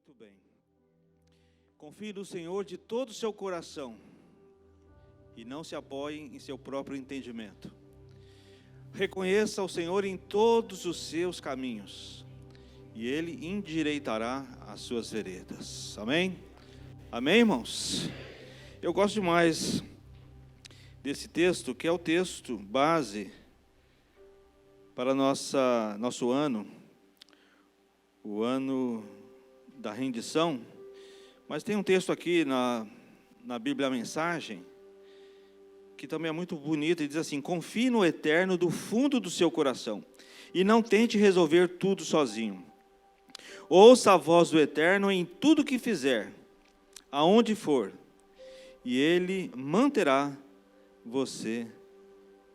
Muito bem. Confie no Senhor de todo o seu coração e não se apoie em seu próprio entendimento. Reconheça o Senhor em todos os seus caminhos e Ele endireitará as suas veredas. Amém? Amém, irmãos? Eu gosto demais desse texto, que é o texto base para nosso ano, o ano da rendição. Mas tem um texto aqui na Bíblia, a Mensagem, que também é muito bonito, e diz assim: confie no Eterno do fundo do seu coração, e não tente resolver tudo sozinho. Ouça a voz do Eterno em tudo que fizer, aonde for, e Ele manterá você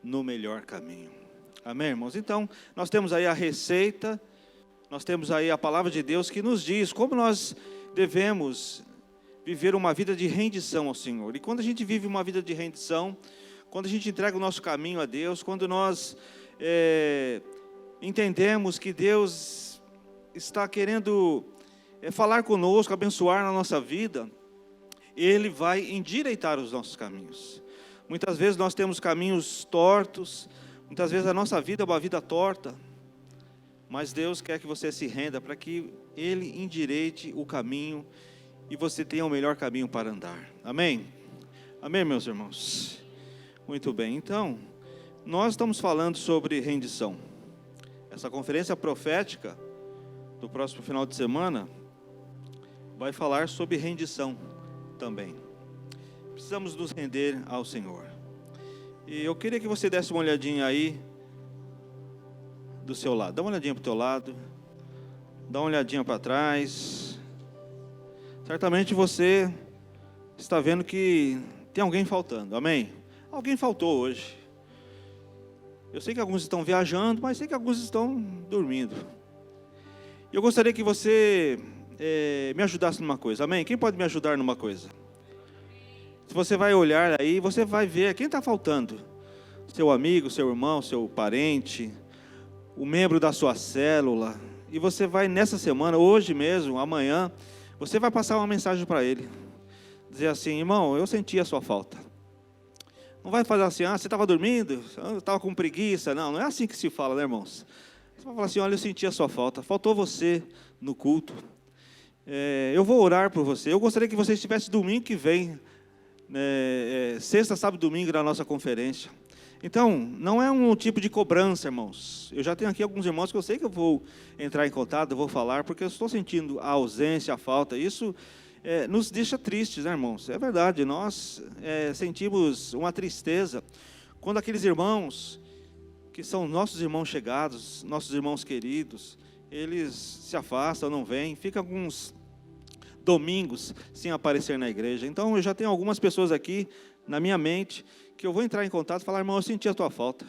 no melhor caminho. Amém, irmãos? Então, nós temos aí a receita, nós temos aí a palavra de Deus que nos diz como nós devemos viver uma vida de rendição ao Senhor. E quando a gente vive uma vida de rendição, quando a gente entrega o nosso caminho a Deus, quando nós entendemos que Deus está querendo falar conosco, abençoar na nossa vida, Ele vai endireitar os nossos caminhos. Muitas vezes nós temos caminhos tortos, muitas vezes a nossa vida é uma vida torta, mas Deus quer que você se renda para que Ele endireite o caminho e você tenha o melhor caminho para andar. Amém? Amém, meus irmãos? Muito bem, então, nós estamos falando sobre rendição. Essa conferência profética do próximo final de semana vai falar sobre rendição também. Precisamos nos render ao Senhor. E eu queria que você desse uma olhadinha aí do seu lado. Dá uma olhadinha para o teu lado. Dá uma olhadinha para trás. Certamente você está vendo que tem alguém faltando. Amém? Alguém faltou hoje. Eu sei que alguns estão viajando, mas sei que alguns estão dormindo. Eu gostaria que você me ajudasse numa coisa. Amém? Quem pode me ajudar numa coisa? Se você vai olhar aí, você vai ver quem está faltando. Seu amigo, seu irmão, seu parente, o membro da sua célula. E você vai nessa semana, hoje mesmo, amanhã, você vai passar uma mensagem para ele. Dizer assim: irmão, eu senti a sua falta. Não vai fazer assim: você estava dormindo? Eu estava com preguiça. Não é assim que se fala, né, irmãos? Você vai falar assim: olha, eu senti a sua falta. Faltou você no culto. Eu vou orar por você. Eu gostaria que você estivesse domingo que vem, sexta, sábado e domingo, na nossa conferência. Então, não é um tipo de cobrança, irmãos. Eu já tenho aqui alguns irmãos que eu sei que eu vou entrar em contato, eu vou falar, porque eu estou sentindo a ausência, a falta. Isso nos deixa tristes, né, irmãos? É verdade, nós sentimos uma tristeza quando aqueles irmãos, que são nossos irmãos chegados, nossos irmãos queridos, eles se afastam, não vêm, ficam alguns domingos sem aparecer na igreja. Então, eu já tenho algumas pessoas aqui na minha mente que eu vou entrar em contato e falar: irmão, eu senti a tua falta.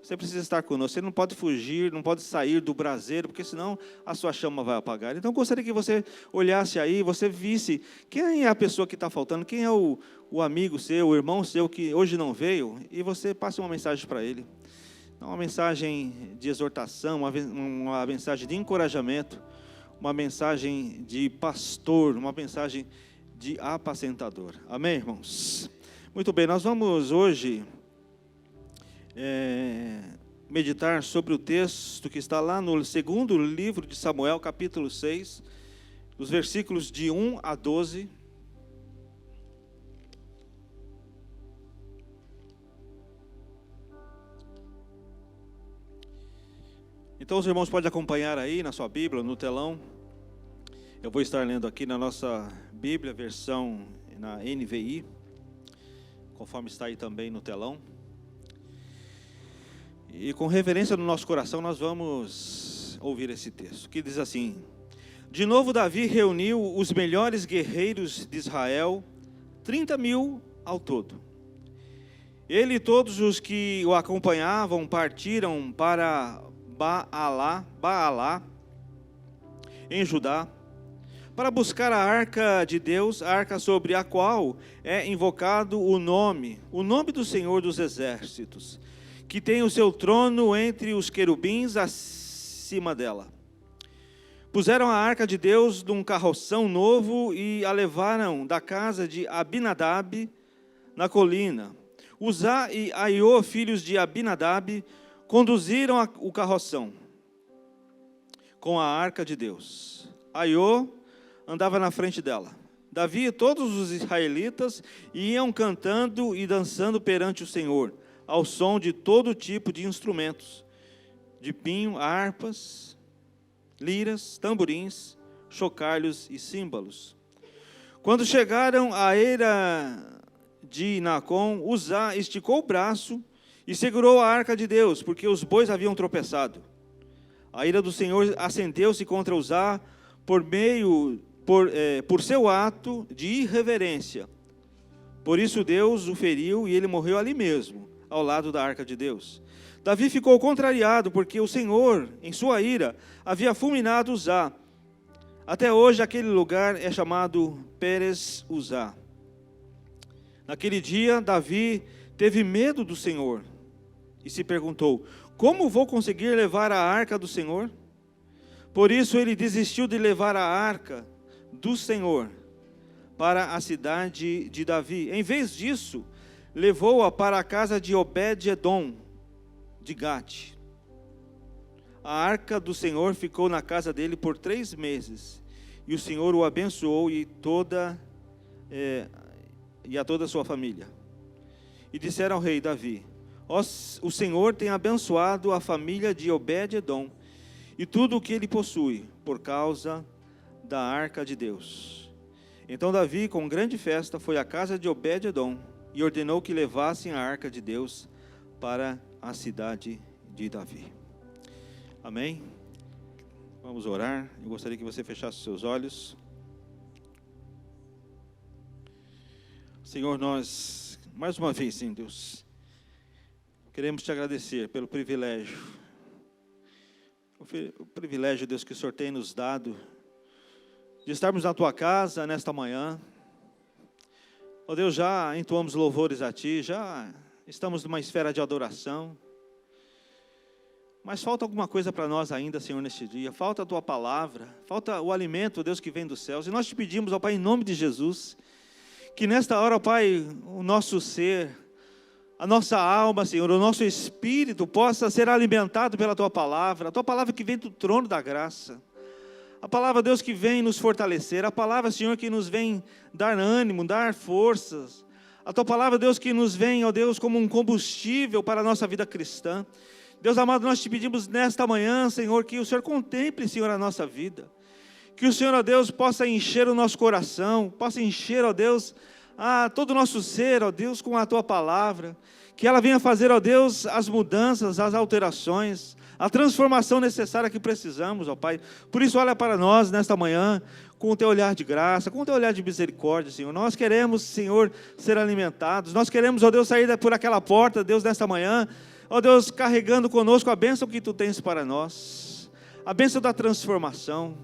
Você precisa estar conosco. Você não pode fugir, não pode sair do braseiro, porque senão a sua chama vai apagar. Então, eu gostaria que você olhasse aí, você visse quem é a pessoa que está faltando, quem é o amigo seu, o irmão seu que hoje não veio, e você passe uma mensagem para ele. Uma mensagem de exortação, uma mensagem de encorajamento, uma mensagem de pastor, uma mensagem de apacentador. Amém, irmãos? Muito bem, nós vamos hoje meditar sobre o texto que está lá no segundo livro de Samuel, capítulo 6, os versículos de 1 a 12. Então os irmãos podem acompanhar aí na sua Bíblia, no telão. Eu vou estar lendo aqui na nossa Bíblia, versão na NVI, conforme está aí também no telão. E com reverência no nosso coração nós vamos ouvir esse texto, que diz assim: de novo Davi reuniu os melhores guerreiros de Israel, 30.000 ao todo. Ele e todos os que o acompanhavam partiram para Baalá, em Judá, para buscar a arca de Deus, a arca sobre a qual é invocado o nome do Senhor dos Exércitos, que tem o seu trono entre os querubins acima dela. Puseram a arca de Deus num carroção novo e a levaram da casa de Abinadab na colina. Uzá e Aiô, filhos de Abinadab, conduziram o carroção com a arca de Deus. Aiô andava na frente dela. Davi e todos os israelitas iam cantando e dançando perante o Senhor, ao som de todo tipo de instrumentos, de pinho, harpas, liras, tamborins, chocalhos e símbolos. Quando chegaram à eira de Nacon, Uzá esticou o braço e segurou a arca de Deus, porque os bois haviam tropeçado. A ira do Senhor acendeu-se contra Uzá por seu ato de irreverência. Por isso Deus o feriu e ele morreu ali mesmo, ao lado da arca de Deus. Davi ficou contrariado, porque o Senhor, em sua ira, havia fulminado Uzá. Até hoje aquele lugar é chamado Pérez Uzá. Naquele dia, Davi teve medo do Senhor e se perguntou: como vou conseguir levar a arca do Senhor? Por isso ele desistiu de levar a arca do Senhor para a cidade de Davi. Em vez disso, levou-a para a casa de Obed-edom, de Gate. A arca do Senhor ficou na casa dele por 3 meses, e o Senhor o abençoou e a toda a sua família. E disseram ao rei Davi: o Senhor tem abençoado a família de Obed-edom e tudo o que ele possui, por causa da arca de Deus. Então Davi, com grande festa, foi à casa de Obed-edom e ordenou que levassem a arca de Deus para a cidade de Davi. Amém? Vamos orar. Eu gostaria que você fechasse os seus olhos. Senhor, nós, mais uma vez, sim, Deus, queremos te agradecer pelo privilégio. O privilégio, Deus, que o Senhor tem nos dado de estarmos na tua casa nesta manhã. Ó Deus, já entoamos louvores a ti, já estamos numa esfera de adoração. Mas falta alguma coisa para nós ainda, Senhor, neste dia. Falta a tua palavra, falta o alimento, Deus, que vem dos céus. E nós te pedimos, ó Pai, em nome de Jesus, que nesta hora, ó Pai, o nosso ser, a nossa alma, Senhor, o nosso espírito possa ser alimentado pela tua palavra. A tua palavra que vem do trono da graça. A palavra, Deus, que vem nos fortalecer. A palavra, Senhor, que nos vem dar ânimo, dar forças. A tua palavra, Deus, que nos vem, ó Deus, como um combustível para a nossa vida cristã. Deus amado, nós te pedimos nesta manhã, Senhor, que o Senhor contemple, Senhor, a nossa vida. Que o Senhor, ó Deus, possa encher o nosso coração, possa encher, ó Deus, todo o nosso ser, ó Deus, com a tua palavra. Que ela venha fazer, ó Deus, as mudanças, as alterações, a transformação necessária que precisamos, ó Pai. Por isso, olha para nós nesta manhã, com o teu olhar de graça, com o teu olhar de misericórdia, Senhor. Nós queremos, Senhor, ser alimentados. Nós queremos, ó Deus, sair por aquela porta, Deus, nesta manhã, ó Deus, carregando conosco a bênção que tu tens para nós. A bênção da transformação.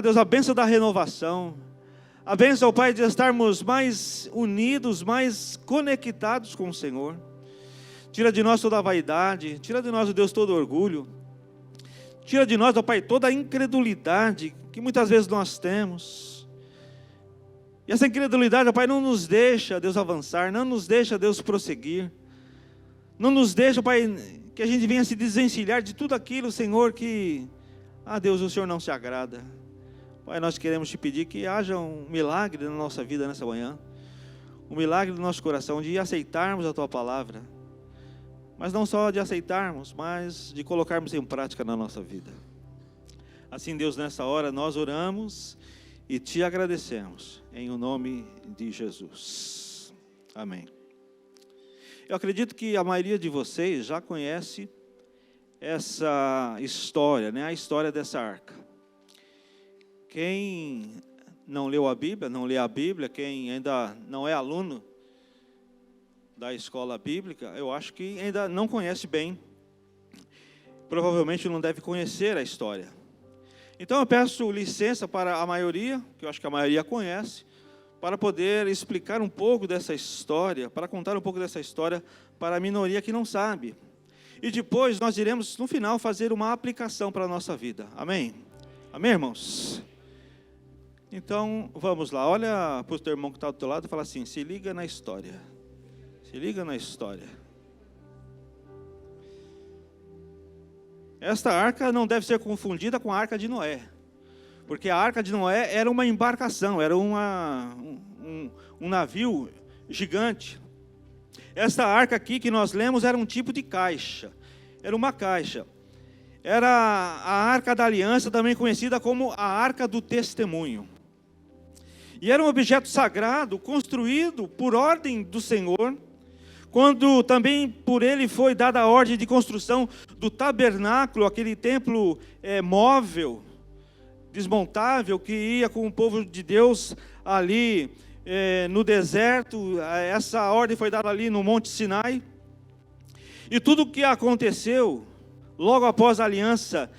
Deus, a bênção da renovação. A bênção, ó Pai, de estarmos mais unidos, mais conectados com o Senhor. Tira de nós toda a vaidade, tira de nós, ó Deus, todo o orgulho. Tira de nós, ó Pai, toda a incredulidade que muitas vezes nós temos. E essa incredulidade, ó Pai, não nos deixa, Deus, avançar, não nos deixa, Deus, prosseguir. Não nos deixa, Pai, que a gente venha se desvencilhar de tudo aquilo, Senhor, que, Deus, o Senhor não se agrada. Pai, nós queremos te pedir que haja um milagre na nossa vida nessa manhã. Um milagre no nosso coração de aceitarmos a tua palavra. Mas não só de aceitarmos, mas de colocarmos em prática na nossa vida. Assim, Deus, nessa hora nós oramos e te agradecemos, em o nome de Jesus. Amém. Eu acredito que a maioria de vocês já conhece essa história, né? A história dessa arca. Quem não leu a Bíblia, não lê a Bíblia, quem ainda não é aluno da escola bíblica, eu acho que ainda não conhece bem. Provavelmente não deve conhecer a história. Então eu peço licença para a maioria, que eu acho que a maioria conhece, para poder explicar um pouco dessa história, para contar um pouco dessa história para a minoria que não sabe. E depois nós iremos, no final, fazer uma aplicação para a nossa vida. Amém? Amém, irmãos? Então, vamos lá. Olha para o teu irmão que está do teu lado e fala assim: se liga na história. Se liga na história. Esta arca não deve ser confundida com a arca de Noé. Porque a arca de Noé era uma embarcação, era um navio gigante. Esta arca aqui que nós lemos era um tipo de caixa. Era uma caixa. Era a arca da aliança, também conhecida como a arca do testemunho. E era um objeto sagrado, construído por ordem do Senhor, quando também por ele foi dada a ordem de construção do tabernáculo, aquele templo móvel, desmontável, que ia com o povo de Deus ali no deserto. Essa ordem foi dada ali no Monte Sinai. E tudo o que aconteceu logo após a aliança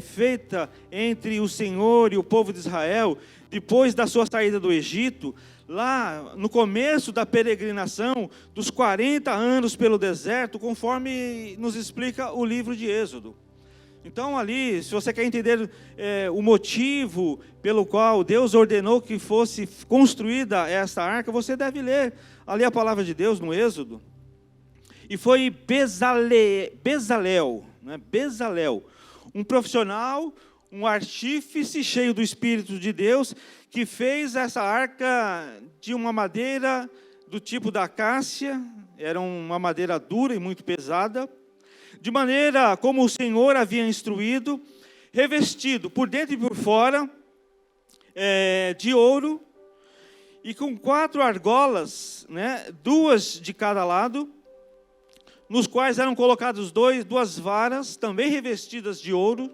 feita entre o Senhor e o povo de Israel, depois da sua saída do Egito, lá no começo da peregrinação dos 40 anos pelo deserto, conforme nos explica o livro de Êxodo. Então ali, se você quer entender o motivo pelo qual Deus ordenou que fosse construída esta arca, você deve ler ali a palavra de Deus no Êxodo. E foi Bezalel, um profissional, um artífice cheio do Espírito de Deus, que fez essa arca de uma madeira do tipo da acácia, era uma madeira dura e muito pesada, de maneira como o Senhor havia instruído, revestido por dentro e por fora de ouro, e com 4 argolas, 2 de cada lado, nos quais eram colocados 2 varas, também revestidas de ouro,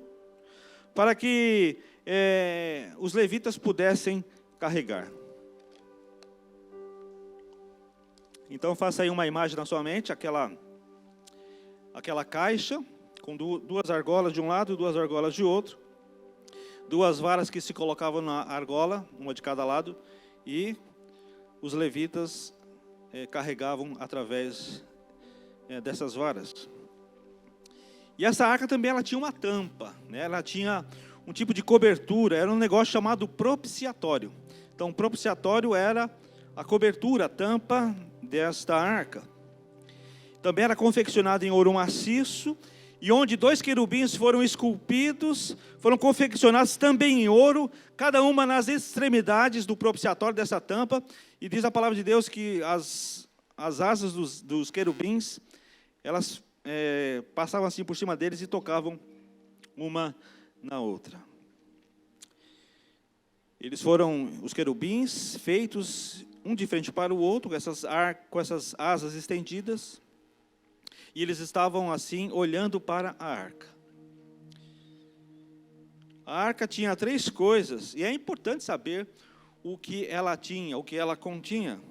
para que os levitas pudessem carregar. Então faça aí uma imagem na sua mente, aquela caixa, com 2 argolas de um lado e 2 argolas de outro, 2 varas que se colocavam na argola, uma de cada lado, e os levitas carregavam através dessas varas. E essa arca também ela tinha uma tampa, ela tinha um tipo de cobertura, era um negócio chamado propiciatório. Então, o propiciatório era a cobertura, a tampa desta arca. Também era confeccionado em ouro maciço, e onde 2 querubins foram esculpidos, foram confeccionados também em ouro, cada uma nas extremidades do propiciatório dessa tampa, e diz a palavra de Deus que as asas dos querubins, elas passavam assim por cima deles e tocavam uma na outra. Eles foram, os querubins, feitos um de frente para o outro, com essas asas estendidas, e eles estavam assim, olhando para a arca. A arca tinha 3 coisas, e é importante saber o que ela tinha, o que ela continha.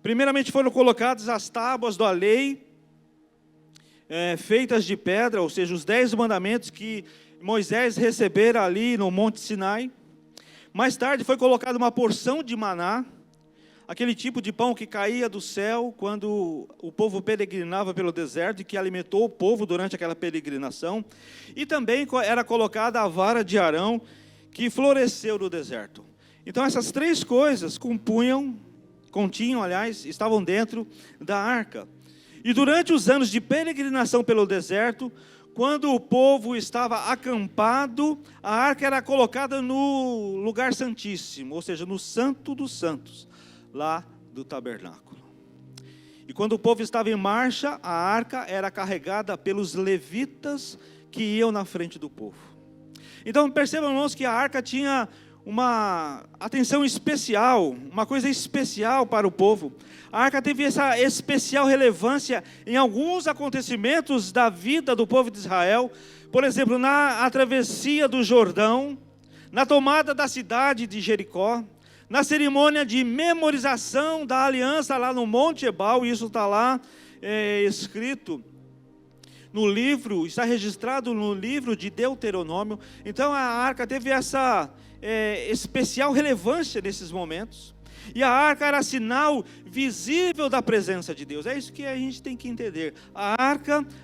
Primeiramente foram colocadas as tábuas da lei, feitas de pedra, ou seja, os 10 mandamentos que Moisés recebera ali no Monte Sinai. Mais tarde foi colocada uma porção de maná, aquele tipo de pão que caía do céu quando o povo peregrinava pelo deserto e que alimentou o povo durante aquela peregrinação. E também era colocada a vara de Arão que floresceu no deserto. Então essas 3 coisas estavam dentro da arca. E durante os anos de peregrinação pelo deserto, quando o povo estava acampado, a arca era colocada no lugar santíssimo, ou seja, no Santo dos Santos, lá do tabernáculo. E quando o povo estava em marcha, a arca era carregada pelos levitas que iam na frente do povo. Então percebam, irmãos, que a arca tinha uma atenção especial, uma coisa especial para o povo. A arca teve essa especial relevância em alguns acontecimentos da vida do povo de Israel. Por exemplo, na travessia do Jordão, na tomada da cidade de Jericó, na cerimônia de memorização da aliança lá no Monte Ebal, e isso está lá escrito no livro, está registrado no livro de Deuteronômio. Então a arca teve essa especial relevância nesses momentos. E a arca era sinal visível da presença de Deus. É isso que a gente tem que entender. A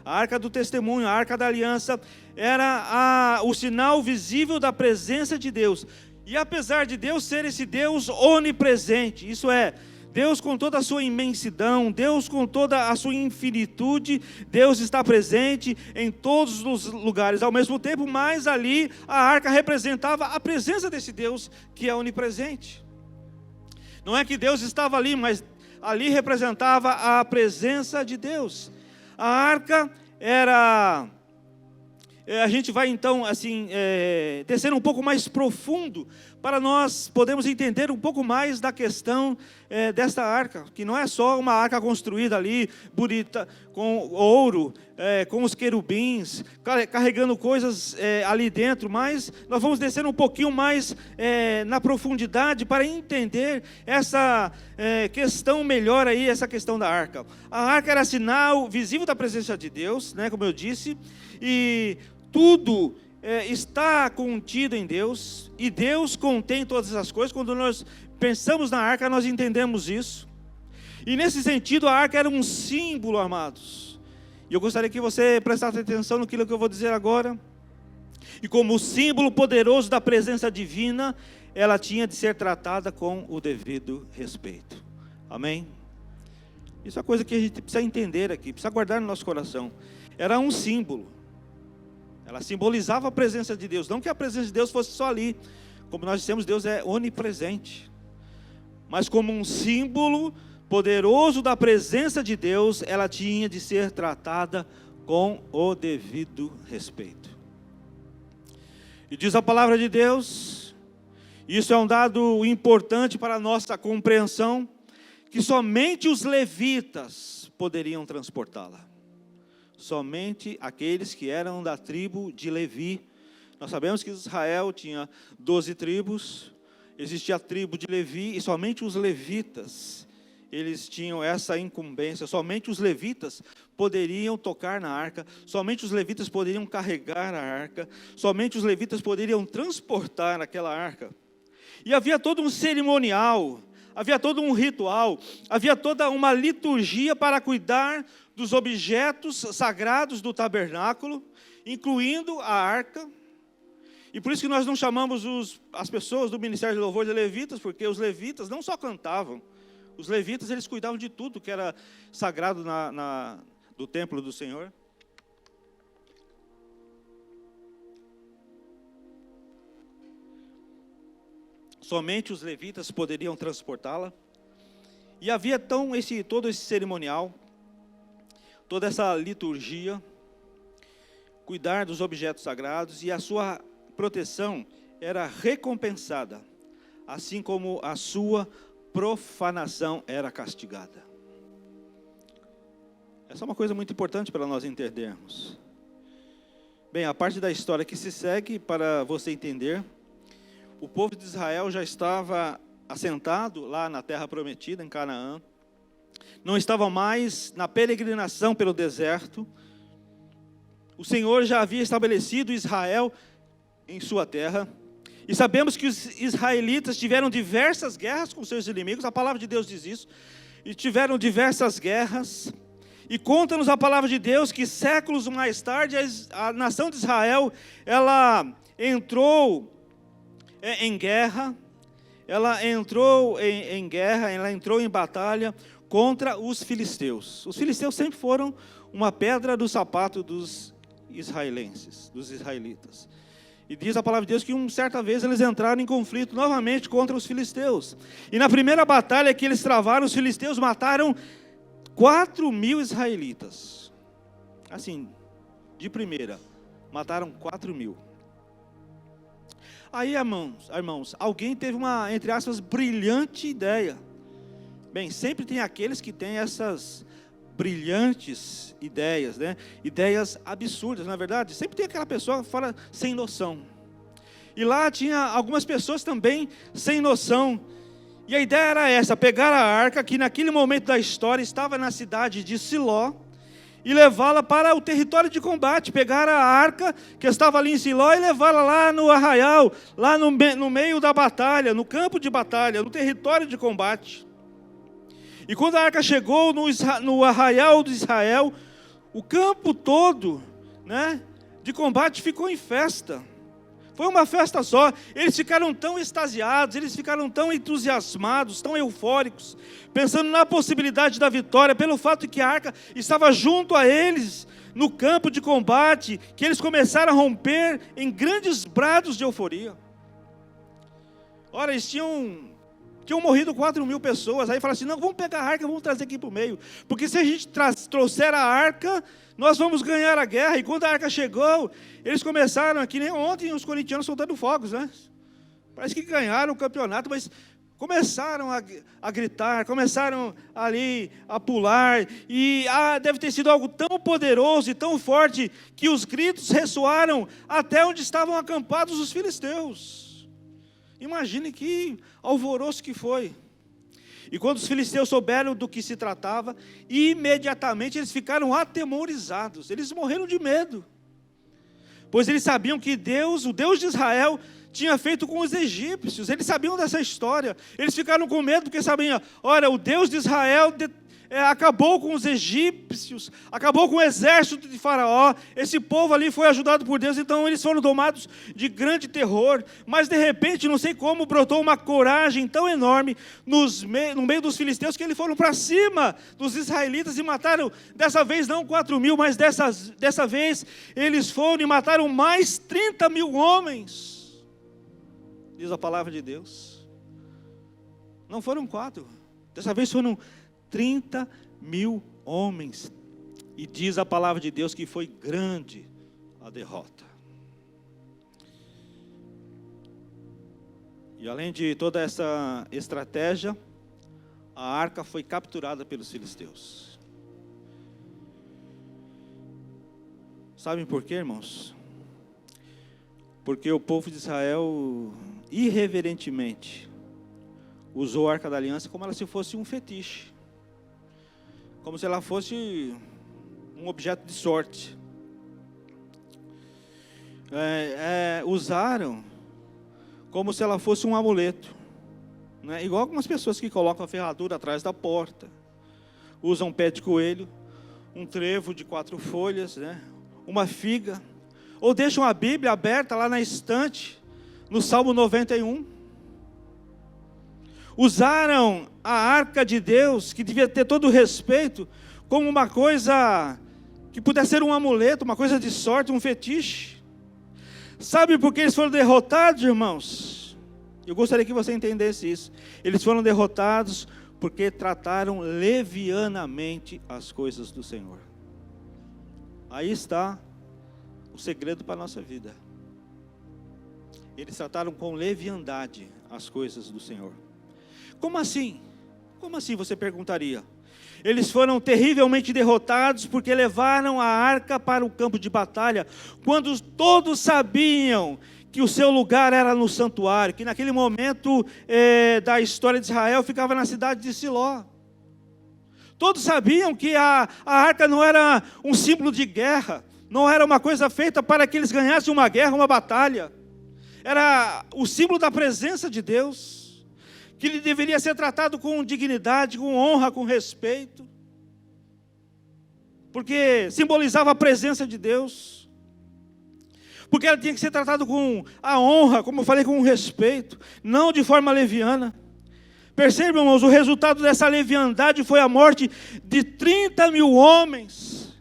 arca do testemunho, a arca da aliança, era o sinal visível da presença de Deus. E apesar de Deus ser esse Deus onipresente, isso é, Deus com toda a sua imensidão, Deus com toda a sua infinitude, Deus está presente em todos os lugares ao mesmo tempo, mas ali a arca representava a presença desse Deus que é onipresente. Não é que Deus estava ali, mas ali representava a presença de Deus. A arca era... A gente vai então assim descer um pouco mais profundo para nós podermos entender um pouco mais da questão desta arca, que não é só uma arca construída ali, bonita, com ouro, com os querubins, carregando coisas ali dentro, mas nós vamos descer um pouquinho mais na profundidade para entender essa questão melhor aí, essa questão da arca. A arca era sinal visível da presença de Deus, né, como eu disse, e tudo está contido em Deus, e Deus contém todas as coisas. Quando nós pensamos na arca, nós entendemos isso. E nesse sentido, a arca era um símbolo, amados. E eu gostaria que você prestasse atenção no que eu vou dizer agora. E como símbolo poderoso da presença divina, ela tinha de ser tratada com o devido respeito. Amém? Isso é uma coisa que a gente precisa entender aqui, precisa guardar no nosso coração. Era um símbolo. Ela simbolizava a presença de Deus. Não que a presença de Deus fosse só ali. Como nós dissemos, Deus é onipresente. Mas como um símbolo poderoso da presença de Deus, ela tinha de ser tratada com o devido respeito. E diz a palavra de Deus, isso é um dado importante para a nossa compreensão, que somente os levitas poderiam transportá-la. Somente aqueles que eram da tribo de Levi. Nós sabemos que Israel tinha 12 tribos, existia a tribo de Levi, e somente os levitas, eles tinham essa incumbência, somente os levitas poderiam tocar na arca, somente os levitas poderiam carregar a arca, somente os levitas poderiam transportar aquela arca. E havia todo um cerimonial, havia todo um ritual, havia toda uma liturgia para cuidar dos objetos sagrados do tabernáculo, incluindo a arca. E por isso que nós não chamamos as pessoas do ministério de louvor de levitas, porque os levitas não só cantavam, os levitas eles cuidavam de tudo que era sagrado do templo do Senhor. Somente os levitas poderiam transportá-la. E havia então todo esse cerimonial, toda essa liturgia, cuidar dos objetos sagrados, e a sua proteção era recompensada, assim como a sua profanação era castigada. Essa é uma coisa muito importante para nós entendermos. Bem, a parte da história que se segue, para você entender, o povo de Israel já estava assentado lá na terra prometida, em Canaã. Não estava mais na peregrinação pelo deserto. O Senhor já havia estabelecido Israel em sua terra. E sabemos que os israelitas tiveram diversas guerras com seus inimigos. A palavra de Deus diz isso. E tiveram diversas guerras. E conta-nos a palavra de Deus que séculos mais tarde a nação de Israel, ela entrou em guerra. Ela entrou em guerra, ela entrou em batalha contra os filisteus. Os filisteus sempre foram uma pedra do sapato dos israelenses, dos israelitas. E diz a palavra de Deus que certa vez eles entraram em conflito novamente contra os filisteus. E na primeira batalha que eles travaram, os filisteus mataram 4.000 israelitas. Assim, de primeira, mataram 4.000. Aí, irmãos, alguém teve uma, entre aspas, brilhante ideia. Bem, sempre tem aqueles que têm essas brilhantes ideias, né? Ideias absurdas, na é verdade. Sempre tem aquela pessoa fora sem noção. E lá tinha algumas pessoas também sem noção. E a ideia era essa: pegar a arca, que naquele momento da história estava na cidade de Siló, e levá-la para o território de combate. Pegaram a arca que estava ali em Siló e levá-la lá no arraial, lá no meio da batalha, no campo de batalha, no território de combate. E quando a arca chegou no arraial de Israel, o campo todo, né, de combate ficou em festa. Foi uma festa só. Eles ficaram tão extasiados, eles ficaram tão entusiasmados, tão eufóricos, pensando na possibilidade da vitória, pelo fato de que a arca estava junto a eles, no campo de combate, que eles começaram a romper em grandes brados de euforia. Ora, eles tinham morrido 4.000 pessoas, aí falaram assim, não, vamos pegar a arca, vamos trazer aqui para o meio, porque se a gente trouxer a arca, nós vamos ganhar a guerra. E quando a arca chegou, eles começaram, que nem ontem os corintianos soltando fogos, né? Parece que ganharam o campeonato, mas começaram a gritar, começaram ali a pular, e deve ter sido algo tão poderoso e tão forte, que os gritos ressoaram até onde estavam acampados os filisteus. Imagine que alvoroço que foi. E quando os filisteus souberam do que se tratava, imediatamente eles ficaram atemorizados, eles morreram de medo, pois eles sabiam que Deus, o Deus de Israel, tinha feito com os egípcios. Eles sabiam dessa história, eles ficaram com medo, porque sabiam, olha, o Deus de Israel acabou com os egípcios, acabou com o exército de Faraó, esse povo ali foi ajudado por Deus, então eles foram tomados de grande terror. Mas de repente, não sei como, brotou uma coragem tão enorme no meio dos filisteus, que eles foram para cima dos israelitas e mataram, dessa vez não 4.000, mas dessa vez eles foram e mataram mais 30.000 homens, diz a palavra de Deus. Não foram 4, dessa vez foram 30.000 homens, e diz a palavra de Deus que foi grande a derrota. E além de toda essa estratégia, a arca foi capturada pelos filisteus. Sabem por quê, irmãos? Porque o povo de Israel irreverentemente usou a arca da aliança como se fosse um fetiche, como se ela fosse um objeto de sorte. Usaram como se ela fosse um amuleto, né? Igual algumas pessoas que colocam a ferradura atrás da porta, usam um pé de coelho, um trevo de 4 folhas, né? Uma figa, ou deixam a Bíblia aberta lá na estante, no Salmo 91. Usaram a arca de Deus, que devia ter todo o respeito, como uma coisa que pudesse ser um amuleto, uma coisa de sorte, um fetiche. Sabe por que eles foram derrotados, irmãos? Eu gostaria que você entendesse isso. Eles foram derrotados porque trataram levianamente as coisas do Senhor. Aí está o segredo para a nossa vida. Eles trataram com leviandade as coisas do Senhor. Como assim? Como assim, você perguntaria? Eles foram terrivelmente derrotados porque levaram a arca para o campo de batalha, quando todos sabiam que o seu lugar era no santuário, que naquele momento da história de Israel ficava na cidade de Siló. Todos sabiam que a arca não era um símbolo de guerra, não era uma coisa feita para que eles ganhassem uma guerra, uma batalha. Era o símbolo da presença de Deus, que ele deveria ser tratado com dignidade, com honra, com respeito, porque simbolizava a presença de Deus, porque ela tinha que ser tratado com a honra, como eu falei, com respeito, não de forma leviana. Percebam, irmãos, o resultado dessa leviandade foi a morte de 30.000 homens,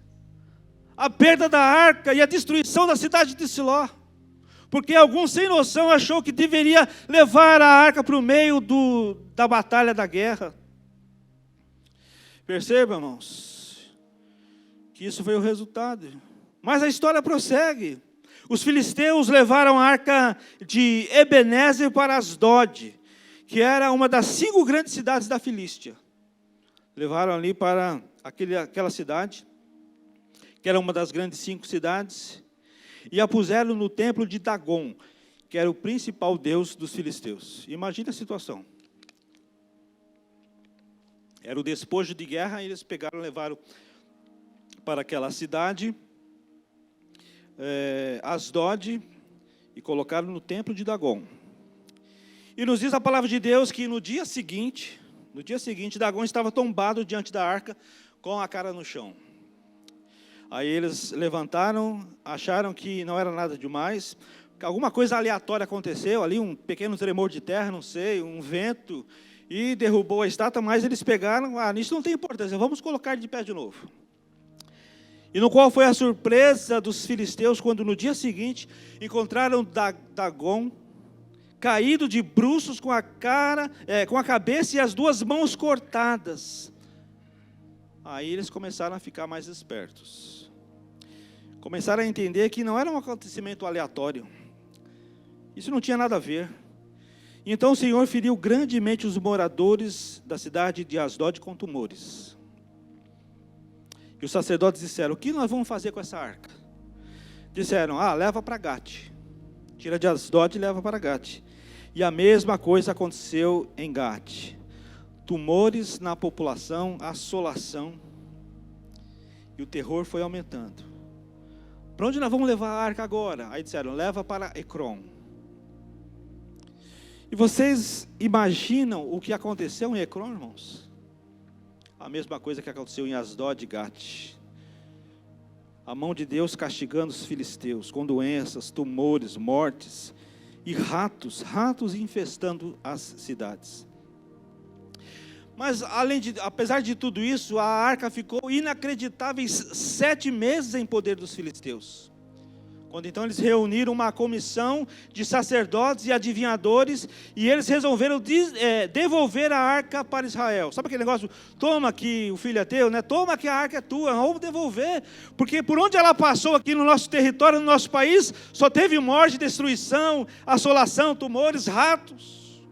a perda da arca e a destruição da cidade de Siló. Porque alguns sem noção achou que deveria levar a arca para o meio da batalha da guerra. Perceba, irmãos, que isso foi o resultado. Mas a história prossegue. Os filisteus levaram a arca de Ebenezer para Asdod, que era uma das 5 grandes cidades da Filístia. Levaram ali para aquela cidade, que era uma das grandes 5 cidades, e a puseram no templo de Dagon, que era o principal deus dos filisteus. Imagina a situação. Era o despojo de guerra, e eles pegaram e levaram para aquela cidade, Asdod, e colocaram no templo de Dagon. E nos diz a palavra de Deus que no dia seguinte, Dagon estava tombado diante da arca com a cara no chão. Aí eles levantaram, acharam que não era nada demais, alguma coisa aleatória aconteceu ali, um pequeno tremor de terra, não sei, um vento, e derrubou a estátua, mas eles pegaram, nisso não tem importância, vamos colocar de pé de novo. E no qual foi a surpresa dos filisteus, quando no dia seguinte encontraram Dagon, caído de bruços, com a cabeça e as duas mãos cortadas. Aí eles começaram a ficar mais espertos. Começaram a entender que não era um acontecimento aleatório. Isso não tinha nada a ver. Então o Senhor feriu grandemente os moradores da cidade de Asdod com tumores. E os sacerdotes disseram: o que nós vamos fazer com essa arca? Disseram: leva para Gate. Tira de Asdod e leva para Gate. E a mesma coisa aconteceu em Gate. Tumores na população, assolação. E o terror foi aumentando. Para onde nós vamos levar a arca agora? Aí disseram: leva para Ecrom. E vocês imaginam o que aconteceu em Ecrom, irmãos? A mesma coisa que aconteceu em Asdod e Gate. A mão de Deus castigando os filisteus com doenças, tumores, mortes e ratos infestando as cidades. Mas apesar de tudo isso, a arca ficou inacreditáveis 7 meses em poder dos filisteus. Quando então eles reuniram uma comissão de sacerdotes e adivinhadores, e eles resolveram devolver a arca para Israel. Sabe aquele negócio? Toma que o filho é teu, né? Toma que a arca é tua, vamos devolver. Porque por onde ela passou aqui no nosso território, no nosso país, só teve morte, destruição, assolação, tumores, ratos.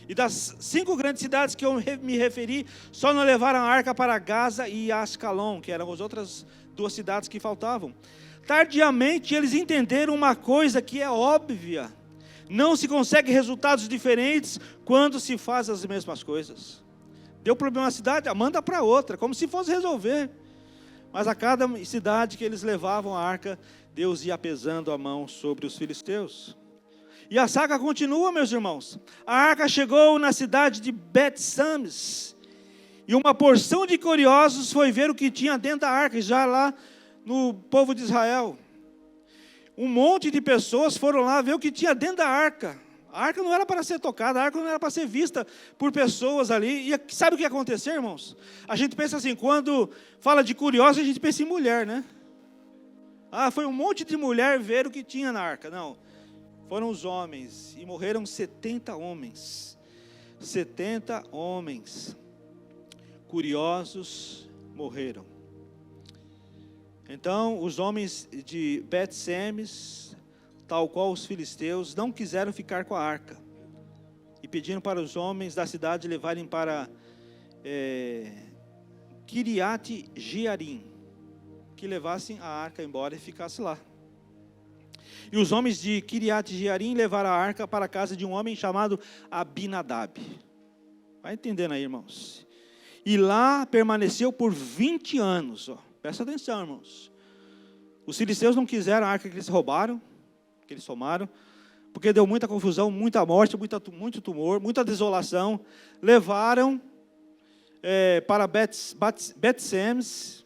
E das 5 grandes cidades que eu me referi, só não levaram a arca para Gaza e Ascalon, que eram as outras 2 cidades que faltavam. Tardiamente eles entenderam uma coisa que é óbvia: não se consegue resultados diferentes quando se faz as mesmas coisas. Deu problema na cidade, manda para outra, como se fosse resolver. Mas a cada cidade que eles levavam a arca, Deus ia pesando a mão sobre os filisteus. E a saga continua, meus irmãos. A arca chegou na cidade de Bet-Sames, e uma porção de curiosos foi ver o que tinha dentro da arca, já lá no povo de Israel. Um monte de pessoas foram lá ver o que tinha dentro da arca. A arca não era para ser tocada, a arca não era para ser vista por pessoas ali. E sabe o que aconteceu, irmãos? A gente pensa assim, quando fala de curiosos, a gente pensa em mulher, né? Foi um monte de mulher ver o que tinha na arca. Não, foram os homens, e morreram 70 homens. 70 homens curiosos morreram. Então, os homens de Bet-Semes, tal qual os filisteus, não quiseram ficar com a arca. E pediram para os homens da cidade levarem para Kiriat Jearim, que levassem a arca embora e ficasse lá. E os homens de Kiriat Jearim levaram a arca para a casa de um homem chamado Abinadab. Vai entendendo aí, irmãos. E lá permaneceu por 20 anos, Presta atenção, irmãos. Os filisteus não quiseram a arca que eles roubaram, que eles tomaram, porque deu muita confusão, muita morte, muito tumor, muita desolação. Levaram para Bet-Semes,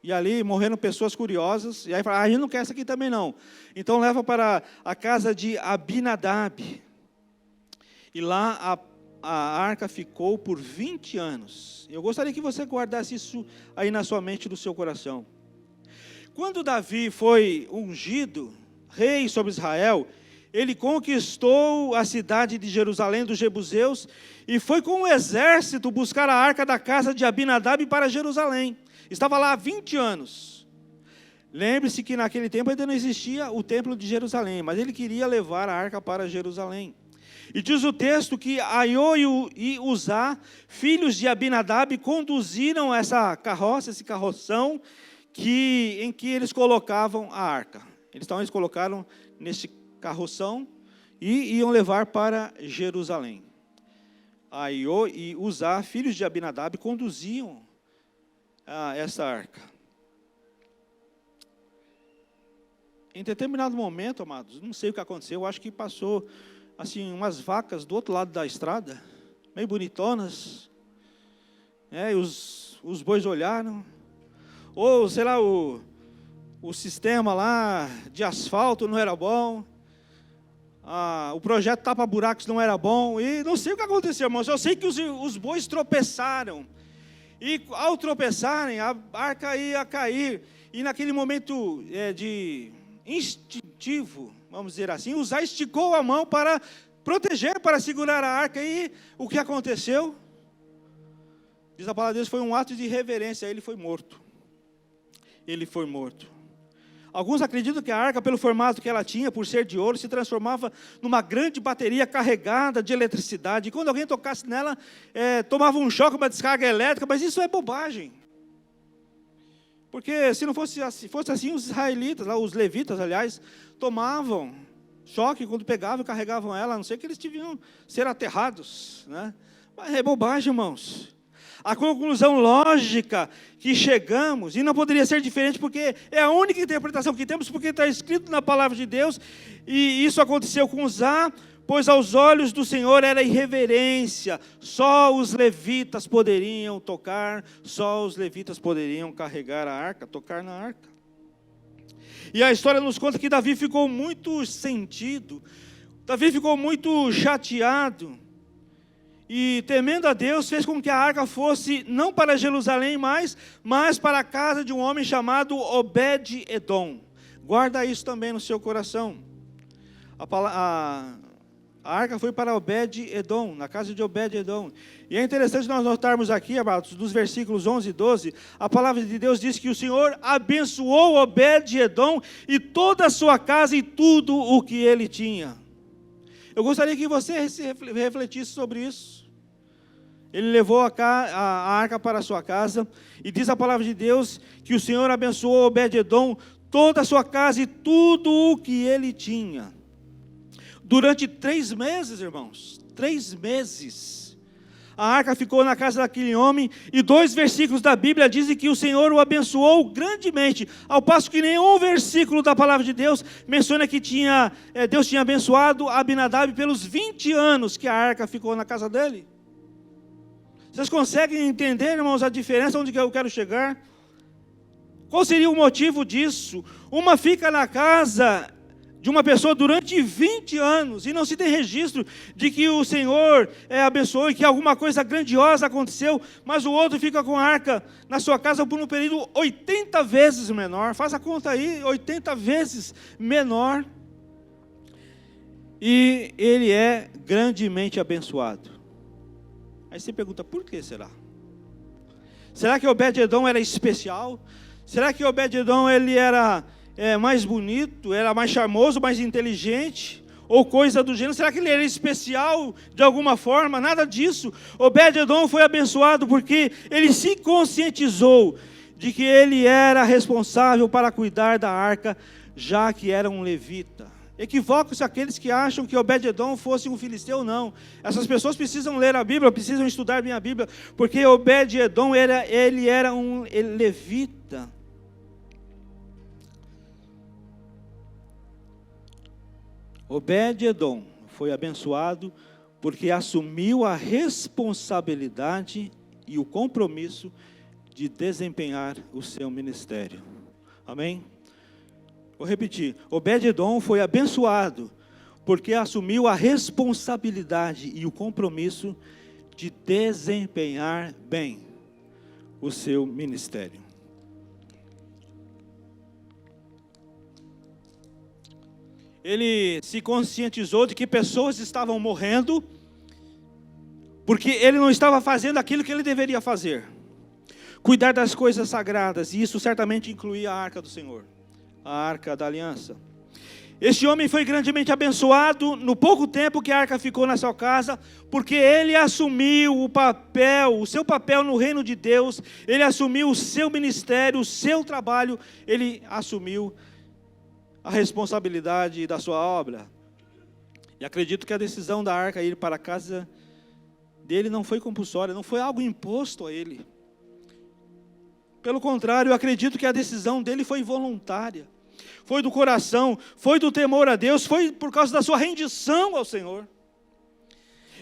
e ali morreram pessoas curiosas. E aí falaram: a gente não quer essa aqui também não. Então leva para a casa de Abinadab. E lá a arca ficou por 20 anos. Eu gostaria que você guardasse isso aí na sua mente e no seu coração. Quando Davi foi ungido rei sobre Israel, ele conquistou a cidade de Jerusalém dos jebuseus e foi com um exército buscar a arca da casa de Abinadab para Jerusalém. Estava lá há 20 anos. Lembre-se que naquele tempo ainda não existia o templo de Jerusalém, mas ele queria levar a arca para Jerusalém. E diz o texto que Aiô e Uzá, filhos de Abinadab, conduziram essa carroça, esse carroção, em que eles colocavam a arca. Então eles colocaram nesse carroção e iam levar para Jerusalém. Aiô e Uzá, filhos de Abinadab, conduziam essa arca. Em determinado momento, amados, não sei o que aconteceu, eu acho que passou assim umas vacas do outro lado da estrada, meio bonitonas, e os bois olharam, ou sei lá, o sistema lá de asfalto não era bom, o projeto tapa-buracos não era bom, e não sei o que aconteceu, irmãos, eu sei que os bois tropeçaram, e ao tropeçarem, a arca ia cair, e naquele momento de instintivo, vamos dizer assim, Uzá esticou a mão para proteger, para segurar a arca, e o que aconteceu? Diz a palavra de Deus, foi um ato de reverência, ele foi morto. Ele foi morto. Alguns acreditam que a arca, pelo formato que ela tinha, por ser de ouro, se transformava numa grande bateria carregada de eletricidade, e quando alguém tocasse nela, tomava um choque, uma descarga elétrica, mas isso é bobagem. Porque se não fosse assim, os israelitas, os levitas, aliás, tomavam choque quando pegavam e carregavam ela, a não ser que eles deviam ser aterrados, né? Mas é bobagem, irmãos. A conclusão lógica que chegamos, e não poderia ser diferente, porque é a única interpretação que temos, porque está escrito na palavra de Deus, e isso aconteceu com Uzá, pois aos olhos do Senhor era irreverência, só os levitas poderiam tocar, só os levitas poderiam carregar a arca, tocar na arca. E a história nos conta que Davi ficou muito sentido, Davi ficou muito chateado, e temendo a Deus, fez com que a arca fosse não para Jerusalém mais, mas para a casa de um homem chamado Obed-Edom. Guarda isso também no seu coração. A arca foi para Obed-Edom, na casa de Obed-Edom. E é interessante nós notarmos aqui, amados, dos versículos 11 e 12, a palavra de Deus diz que o Senhor abençoou Obed-Edom e toda a sua casa e tudo o que ele tinha. Eu gostaria que você refletisse sobre isso. Ele levou a arca para a sua casa, e diz a palavra de Deus que o Senhor abençoou Obed-Edom, toda a sua casa e tudo o que ele tinha. Durante 3 meses, irmãos, 3 meses, a arca ficou na casa daquele homem, e 2 versículos da Bíblia dizem que o Senhor o abençoou grandemente, ao passo que nenhum versículo da palavra de Deus menciona que Deus tinha abençoado Abinadab pelos 20 anos que a arca ficou na casa dele. Vocês conseguem entender, irmãos, a diferença onde eu quero chegar? Qual seria o motivo disso? Uma fica na casa de uma pessoa durante 20 anos, e não se tem registro de que o Senhor abençoou e que alguma coisa grandiosa aconteceu, mas o outro fica com a arca na sua casa por um período 80 vezes menor, faz a conta aí, 80 vezes menor, e ele é grandemente abençoado. Aí você pergunta, por que será? Será que Obed-Edom era especial? Será que Obed-Edom ele era mais bonito, era mais charmoso, mais inteligente, ou coisa do gênero? Será que ele era especial de alguma forma? Nada disso. Obed-Edom foi abençoado porque ele se conscientizou de que ele era responsável para cuidar da arca, já que era um levita. Equivocam-se aqueles que acham que Obed-Edom fosse um filisteu, não. Essas pessoas precisam ler a Bíblia, precisam estudar bem a Bíblia, porque Obed-Edom ele era um levita. Obed-Edom foi abençoado porque assumiu a responsabilidade e o compromisso de desempenhar o seu ministério. Amém? Vou repetir, Obed-Edom foi abençoado porque assumiu a responsabilidade e o compromisso de desempenhar bem o seu ministério. Ele se conscientizou de que pessoas estavam morrendo porque ele não estava fazendo aquilo que ele deveria fazer. Cuidar das coisas sagradas, e isso certamente incluía a arca do Senhor, a arca da aliança. Este homem foi grandemente abençoado no pouco tempo que a arca ficou na sua casa, porque ele assumiu o seu papel no reino de Deus, ele assumiu o seu ministério, o seu trabalho, ele assumiu a responsabilidade da sua obra. E acredito que a decisão da arca ir para a casa dele não foi compulsória, não foi algo imposto a ele. Pelo contrário, eu acredito que a decisão dele foi voluntária. Foi do coração, foi do temor a Deus, foi por causa da sua rendição ao Senhor.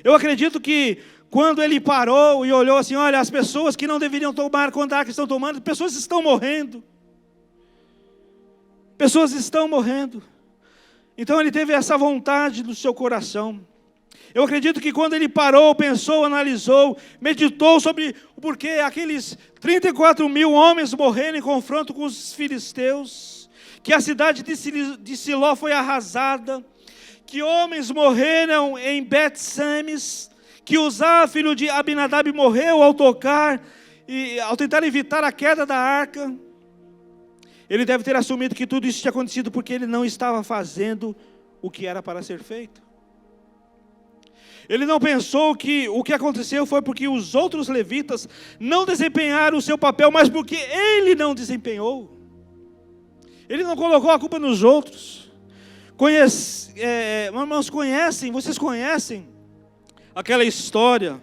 Eu acredito que quando ele parou e olhou assim, olha, as pessoas que não deveriam tomar conta que estão tomando, pessoas estão morrendo. Pessoas estão morrendo. Então ele teve essa vontade do seu coração. Eu acredito que quando ele parou, pensou, analisou, meditou sobre o porquê aqueles 34 mil homens morreram em confronto com os filisteus, que a cidade de Siló foi arrasada, que homens morreram em Bet-Semes, que Uzá, filho de Abinadab, morreu ao tentar evitar a queda da arca. Ele deve ter assumido que tudo isso tinha acontecido porque ele não estava fazendo o que era para ser feito. Ele não pensou que o que aconteceu foi porque os outros levitas não desempenharam o seu papel, mas porque ele não desempenhou. Ele não colocou a culpa nos outros. Vocês conhecem aquela história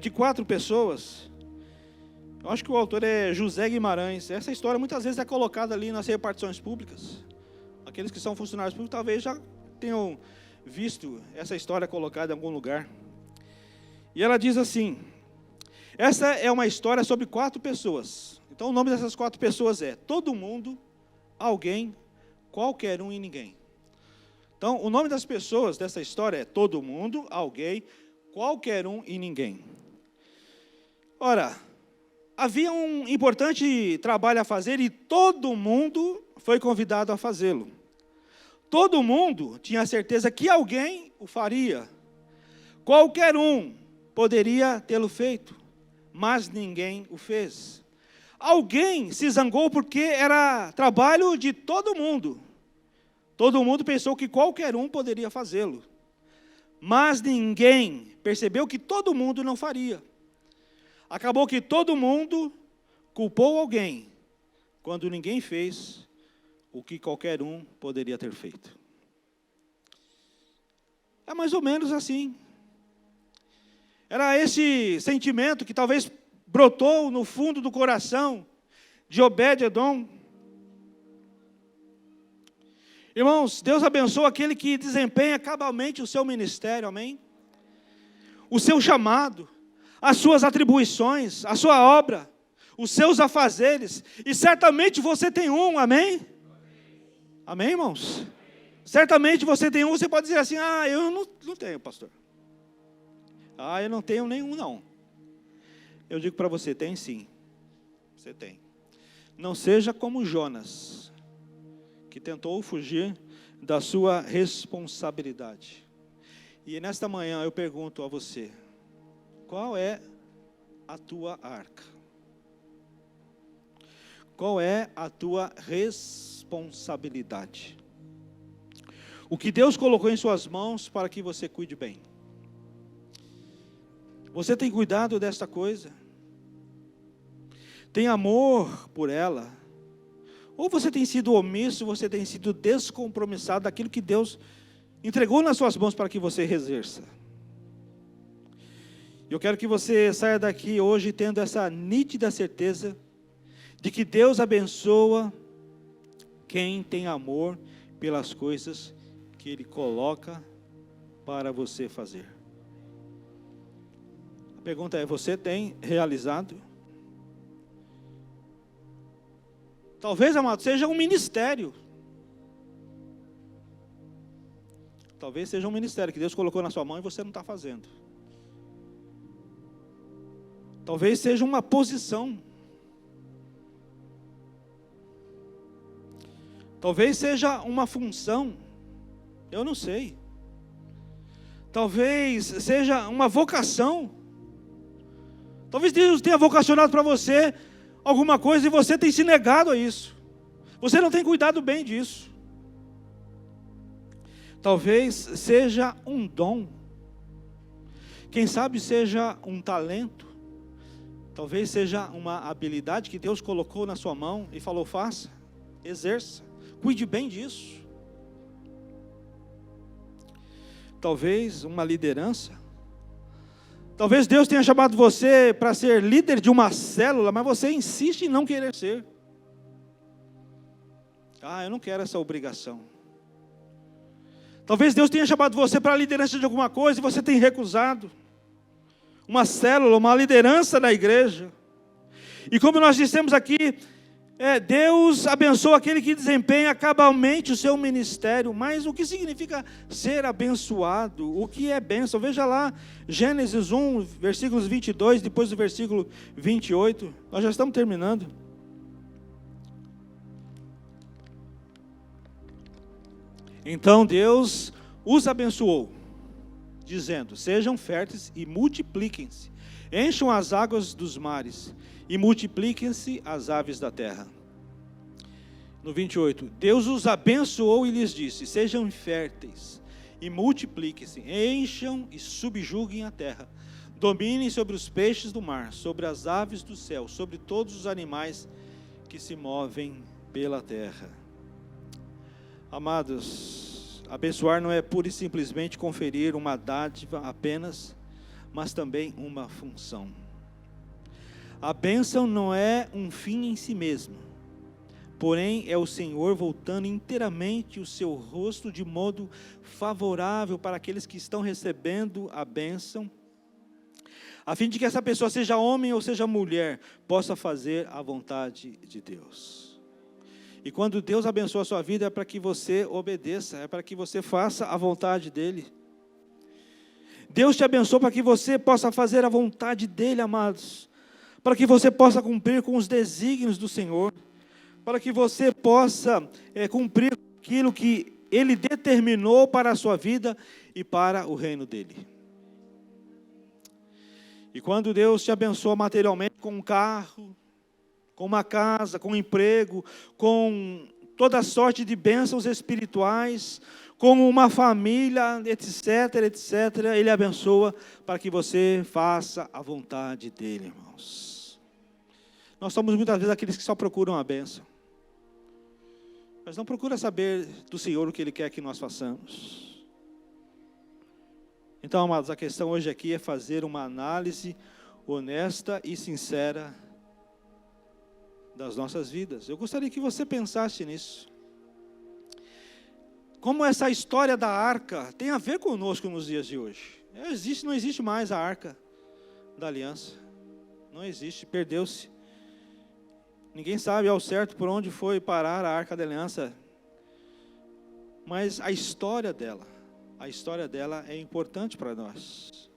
de 4 pessoas? Eu acho que o autor é José Guimarães. Essa história muitas vezes é colocada ali nas repartições públicas. Aqueles que são funcionários públicos talvez já tenham visto essa história colocada em algum lugar. E ela diz assim: essa é uma história sobre 4 pessoas. Então o nome dessas 4 pessoas é Todo Mundo, Alguém, Qualquer Um e Ninguém. Então o nome das pessoas dessa história é Todo Mundo, Alguém, Qualquer Um e Ninguém. Ora, havia um importante trabalho a fazer e todo mundo foi convidado a fazê-lo. Todo mundo tinha a certeza que alguém o faria. Qualquer um poderia tê-lo feito, mas ninguém o fez. Alguém se zangou porque era trabalho de todo mundo. Todo mundo pensou que qualquer um poderia fazê-lo. Mas ninguém percebeu que todo mundo não faria. Acabou que todo mundo culpou alguém, quando ninguém fez o que qualquer um poderia ter feito. É mais ou menos assim. Era esse sentimento que talvez brotou no fundo do coração de Obed-Edom. Irmãos, Deus abençoa aquele que desempenha cabalmente o seu ministério, amém? O seu chamado, as suas atribuições, a sua obra, os seus afazeres, e certamente você tem um, amém? Amém, irmãos? Certamente você tem um, você pode dizer assim, eu não tenho, pastor. Eu não tenho nenhum, não. Eu digo para você, tem sim. Você tem. Não seja como Jonas, que tentou fugir da sua responsabilidade. E nesta manhã eu pergunto a você, qual é a tua arca? Qual é a tua responsabilidade? O que Deus colocou em suas mãos para que você cuide bem. Você tem cuidado desta coisa? Tem amor por ela? Ou você tem sido omisso, você tem sido descompromissado daquilo que Deus entregou nas suas mãos para que você exerça? Eu quero que você saia daqui hoje tendo essa nítida certeza de que Deus abençoa quem tem amor pelas coisas que Ele coloca para você fazer. A pergunta é, você tem realizado? Talvez, amado, seja um ministério. Talvez seja um ministério que Deus colocou na sua mão e você não está fazendo. Talvez seja uma posição. Talvez seja uma função. Eu não sei. Talvez seja uma vocação. Talvez Deus tenha vocacionado para você alguma coisa e você tem se negado a isso. Você não tem cuidado bem disso. Talvez seja um dom. Quem sabe seja um talento. Talvez seja uma habilidade que Deus colocou na sua mão e falou, faça, exerça, cuide bem disso. Talvez uma liderança. Talvez Deus tenha chamado você para ser líder de uma célula, mas você insiste em não querer ser. Eu não quero essa obrigação. Talvez Deus tenha chamado você para a liderança de alguma coisa e você tem recusado. Uma célula, uma liderança da igreja. E como nós dissemos aqui, Deus abençoa aquele que desempenha cabalmente o seu ministério. Mas o que significa ser abençoado? O que é bênção? Veja lá, Gênesis 1, versículos 22, depois do versículo 28. Nós já estamos terminando. Então Deus os abençoou, dizendo: sejam férteis e multipliquem-se, encham as águas dos mares e multipliquem-se as aves da terra. No 28, Deus os abençoou e lhes disse: sejam férteis e multipliquem-se, encham e subjuguem a terra, dominem sobre os peixes do mar, sobre as aves do céu, sobre todos os animais que se movem pela terra. Amados, abençoar não é pura e simplesmente conferir uma dádiva apenas, mas também uma função. A bênção não é um fim em si mesmo, porém é o Senhor voltando inteiramente o seu rosto de modo favorável para aqueles que estão recebendo a bênção, a fim de que essa pessoa, seja homem ou seja mulher, possa fazer a vontade de Deus. E quando Deus abençoa a sua vida, é para que você obedeça, é para que você faça a vontade dEle. Deus te abençoa para que você possa fazer a vontade dEle, amados. Para que você possa cumprir com os desígnios do Senhor. Para que você possa cumprir aquilo que Ele determinou para a sua vida e para o reino dEle. E quando Deus te abençoa materialmente com um carro, com uma casa, com um emprego, com toda sorte de bênçãos espirituais, com uma família, etc, etc, Ele abençoa para que você faça a vontade dEle, irmãos. Nós somos muitas vezes aqueles que só procuram a bênção, mas não procura saber do Senhor o que Ele quer que nós façamos. Então, amados, a questão hoje aqui é fazer uma análise honesta e sincera das nossas vidas. Eu gostaria que você pensasse nisso. Como essa história da arca tem a ver conosco nos dias de hoje. Não existe mais a arca da aliança. Não existe, perdeu-se. Ninguém sabe ao certo por onde foi parar a arca da aliança. Mas a história dela é importante para nós.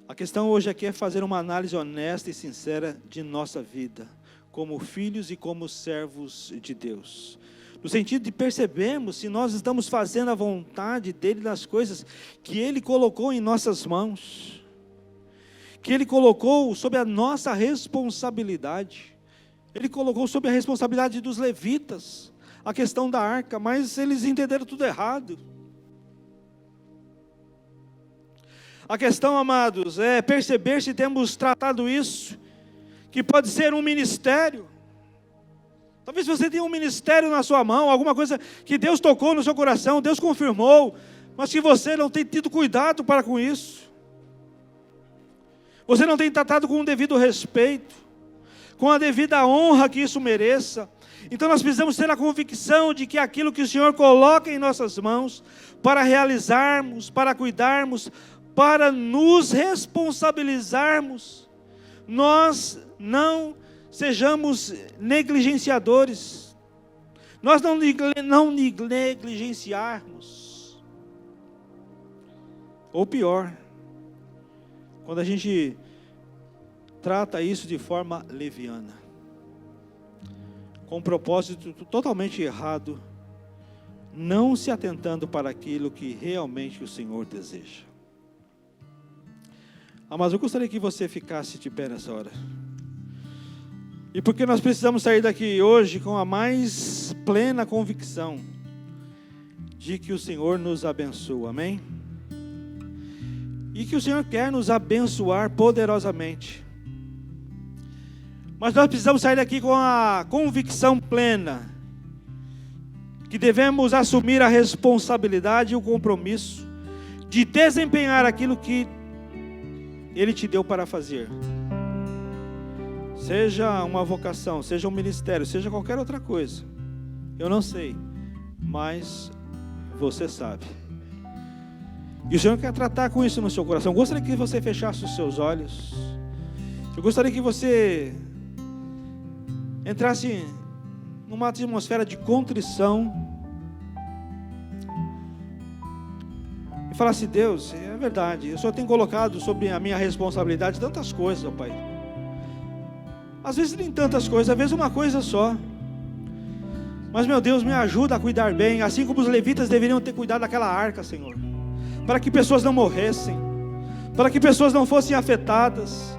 A questão hoje aqui é fazer uma análise honesta e sincera de nossa vida, como filhos e como servos de Deus. No sentido de percebermos se nós estamos fazendo a vontade dEle nas coisas que Ele colocou em nossas mãos, que Ele colocou sob a nossa responsabilidade. Ele colocou sob a responsabilidade dos levitas a questão da arca, mas eles entenderam tudo errado. A questão, amados, é perceber se temos tratado isso, que pode ser um ministério. Talvez você tenha um ministério na sua mão, alguma coisa que Deus tocou no seu coração, Deus confirmou, mas que você não tem tido cuidado para com isso. Você não tem tratado com o devido respeito, com a devida honra que isso mereça. Então nós precisamos ter a convicção de que aquilo que o Senhor coloca em nossas mãos, para realizarmos, para cuidarmos, para nos responsabilizarmos, nós não sejamos negligenciadores, nós não negligenciarmos, ou pior, quando a gente trata isso de forma leviana, com um propósito totalmente errado, não se atentando para aquilo que realmente o Senhor deseja. Mas eu gostaria que você ficasse de pé nessa hora. E porque nós precisamos sair daqui hoje com a mais plena convicção de que o Senhor nos abençoa, amém? E que o Senhor quer nos abençoar poderosamente. Mas nós precisamos sair daqui com a convicção plena que devemos assumir a responsabilidade e o compromisso de desempenhar aquilo que Ele te deu para fazer. Seja uma vocação, seja um ministério, seja qualquer outra coisa. Eu não sei, mas você sabe. E o Senhor quer tratar com isso no seu coração. Eu gostaria que você fechasse os seus olhos. Eu gostaria que você entrasse numa atmosfera de contrição e falasse: Deus, é verdade, o Senhor tem colocado sobre a minha responsabilidade tantas coisas, ó Pai. Às vezes nem tantas coisas, às vezes uma coisa só. Mas, meu Deus, me ajuda a cuidar bem, assim como os levitas deveriam ter cuidado daquela arca, Senhor, para que pessoas não morressem, para que pessoas não fossem afetadas.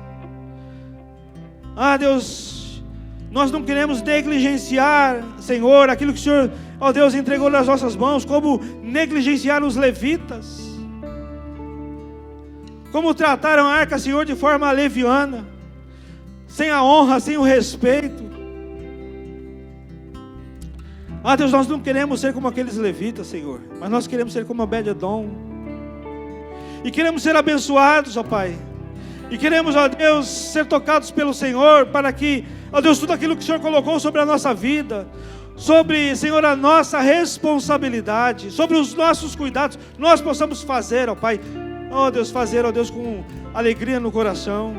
Ah, Deus, nós não queremos negligenciar, Senhor, aquilo que o Senhor, ó Deus, entregou nas nossas mãos, como negligenciar os levitas, como trataram a arca, Senhor, de forma leviana, sem a honra, sem o respeito. Ah, Deus, nós não queremos ser como aqueles levitas, Senhor, mas nós queremos ser como Obed-edom, e queremos ser abençoados, ó Pai, e queremos, ó Deus, ser tocados pelo Senhor, para que, ó Deus, tudo aquilo que o Senhor colocou sobre a nossa vida, sobre, Senhor, a nossa responsabilidade, sobre os nossos cuidados, nós possamos fazer, ó Pai, ó Deus, fazer, ó Deus, com alegria no coração.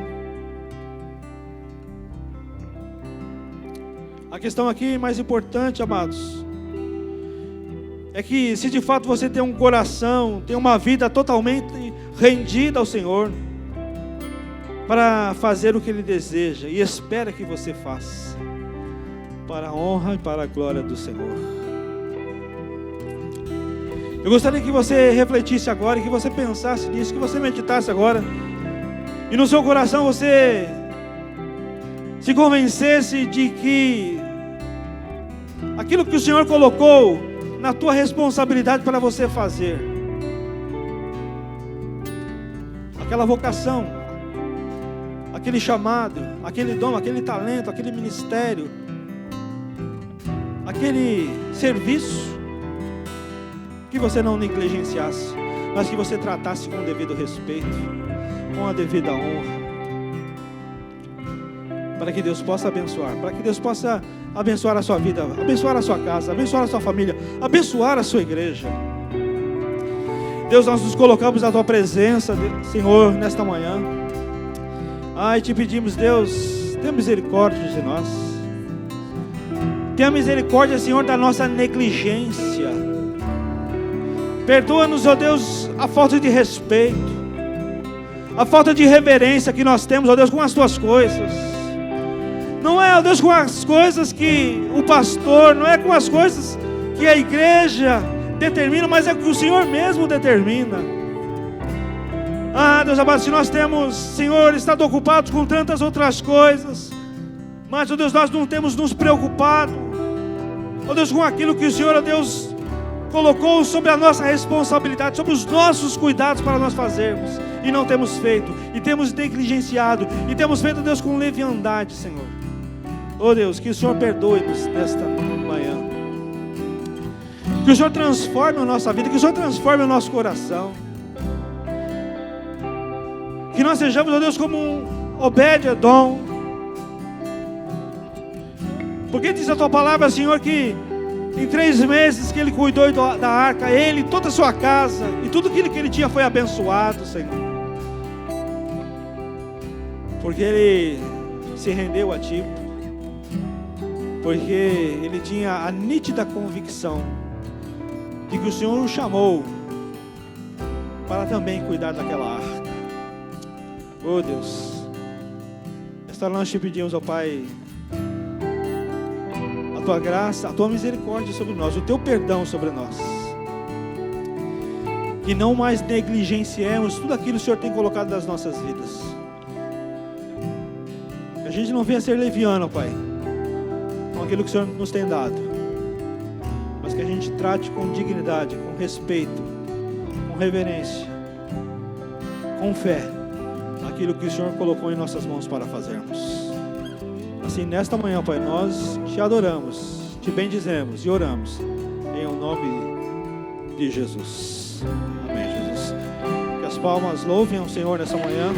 A questão aqui mais importante, amados, é que se de fato você tem um coração, tem uma vida totalmente rendida ao Senhor, para fazer o que Ele deseja e espera que você faça, para a honra e para a glória do Senhor. Eu gostaria que você refletisse agora, e que você pensasse nisso, que você meditasse agora, e no seu coração você se convencesse de que aquilo que o Senhor colocou na tua responsabilidade para você fazer, aquela vocação, aquele chamado, aquele dom, aquele talento, aquele ministério, aquele serviço, que você não negligenciasse, mas que você tratasse com o devido respeito, com a devida honra, para que Deus possa abençoar, para que Deus possa abençoar a sua vida, abençoar a sua casa, abençoar a sua família, abençoar a sua igreja. Deus, nós nos colocamos na tua presença, Senhor, nesta manhã. Ai, te pedimos, Deus, tenha misericórdia de nós. Tenha misericórdia, Senhor, da nossa negligência. Perdoa-nos, ó Deus, a falta de respeito, a falta de reverência que nós temos, ó Deus, com as tuas coisas. Não é, ó Deus, com as coisas que o pastor, não é com as coisas que a igreja determina, mas é o que o Senhor mesmo determina. Ah, Deus amado, se nós temos, Senhor, estado ocupados com tantas outras coisas, mas, ó Deus, nós não temos nos preocupado, ó Deus, com aquilo que o Senhor, ó Deus, colocou sobre a nossa responsabilidade, sobre os nossos cuidados para nós fazermos, e não temos feito, e temos negligenciado, e temos feito, Deus, com leviandade, Senhor. Oh Deus, que o Senhor perdoe-nos nesta manhã, que o Senhor transforme a nossa vida, que o Senhor transforme o nosso coração, que nós sejamos, oh Deus, como um Obed-edom, porque diz a tua palavra, Senhor, que em 3 meses que ele cuidou da arca, ele, toda a sua casa, e tudo aquilo que ele tinha foi abençoado, Senhor, porque ele se rendeu a ti, porque ele tinha a nítida convicção de que o Senhor o chamou para também cuidar daquela arca. Oh Deus, esta nós te pedimos, ó Pai, a tua graça, a tua misericórdia sobre nós, o teu perdão sobre nós, que não mais negligenciemos tudo aquilo que o Senhor tem colocado nas nossas vidas, que a gente não venha ser leviano, ó Pai, com aquilo que o Senhor nos tem dado, mas que a gente trate com dignidade, com respeito, com reverência, com fé, aquilo que o Senhor colocou em nossas mãos para fazermos. Assim, nesta manhã, Pai, nós te adoramos, te bendizemos e oramos em nome de Jesus. Amém, Jesus. palmas, louvem ao Senhor nessa manhã.